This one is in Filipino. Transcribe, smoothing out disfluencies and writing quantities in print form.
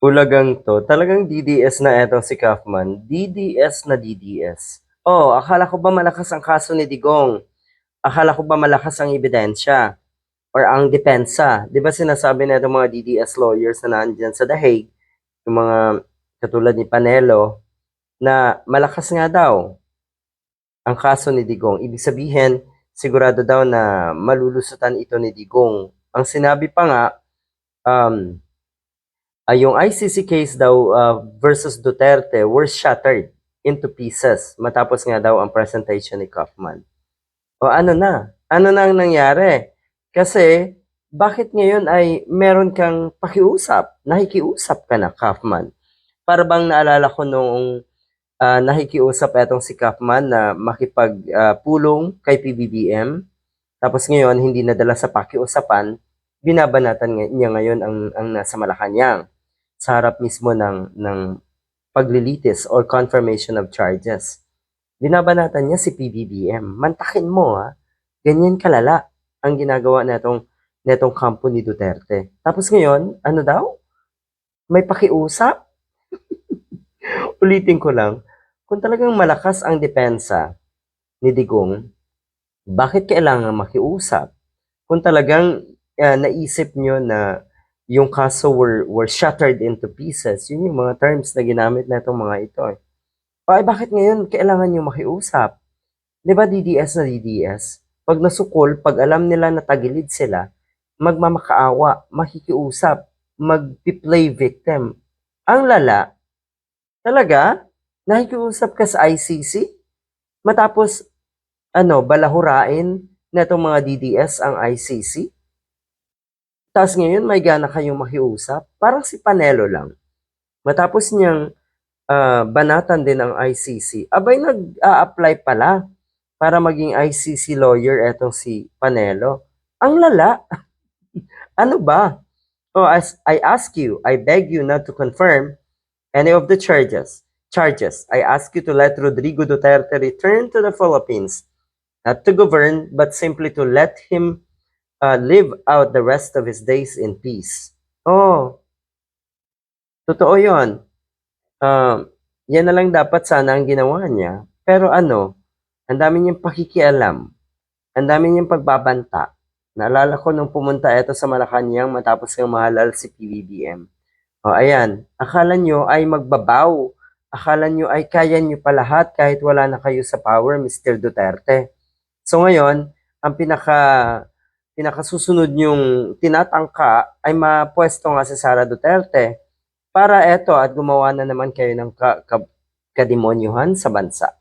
Ulagang 'to, talagang DDS na etong si Kaufman, DDS na DDS. Oh, akala ko ba malakas ang kaso ni Digong? Akala ko ba malakas ang ebidensya or ang depensa? 'Di ba sinasabi nitong mga DDS lawyers na nandiyan sa The Hague, yung mga katulad ni Panelo, na malakas nga daw ang kaso ni Digong. Ibig sabihin, sigurado daw na malulusutan ito ni Digong. Ang sinabi pa nga, um, yung ICC case daw versus Duterte were shattered into pieces matapos nga daw ang presentation ni Kaufman. O ano na? Ano na ang nangyari? Kasi bakit ngayon ay meron kang pakiusap? Nakikiusap ka na, Kaufman. Para bang naalala ko noong nakikiusap etong si Kaufman na makipagpulong kay PBBM. Tapos ngayon, hindi nadala sa pakiusapan, binabanatan niya ngayon ang nasa Malacanang sa harap mismo ng paglilitis or confirmation of charges. Binabanatan niya si PBBM. Mantakin mo ha. Ganyan kalala ang ginagawa netong kampo ni Duterte. Tapos ngayon, ano daw? May pakiusap? Ulitin ko lang, kung talagang malakas ang depensa ni Digong, bakit kailangan makiusap? Kung talagang naisip nyo na yung kaso were shattered into pieces, yun yung mga terms na ginamit na itong mga ito. Ay, bakit ngayon kailangan nyo makiusap? Di ba DDS na DDS? Pag nasukol, pag alam nila na tagilid sila, magmamakaawa, makikiusap, magpi-play victim. Ang lala, talaga, nakikiusap ka sa ICC? Matapos, balahurain na itong mga DDS ang ICC? Tapos ngayon, may gana kayong makiusap? Parang si Panelo lang. Matapos niyang banatan din ang ICC, abay nag-a-apply pala para maging ICC lawyer etong si Panelo. Ang lala, ano ba? Oh, as I ask you, I beg you not to confirm any of the charges. I ask you to let Rodrigo Duterte return to the Philippines, not to govern, but simply to let him live out the rest of his days in peace. Oh, totoo yon. Uh, Yan na lang dapat sana ang ginawa niya. Pero ang dami niyang pakikialam, ang dami niyang pagbabanta. Naalala ko nung pumunta ito sa Malacanang matapos ng mahalal si PBBM. O ayan, akala nyo ay magbabaw. Akala nyo ay kaya nyo pa lahat kahit wala na kayo sa power, Mr. Duterte. So ngayon, ang pinakasusunod yung tinatangka ay mapwesto nga si Sara Duterte para eto at gumawa na naman kayo ng kademonyuhan sa bansa.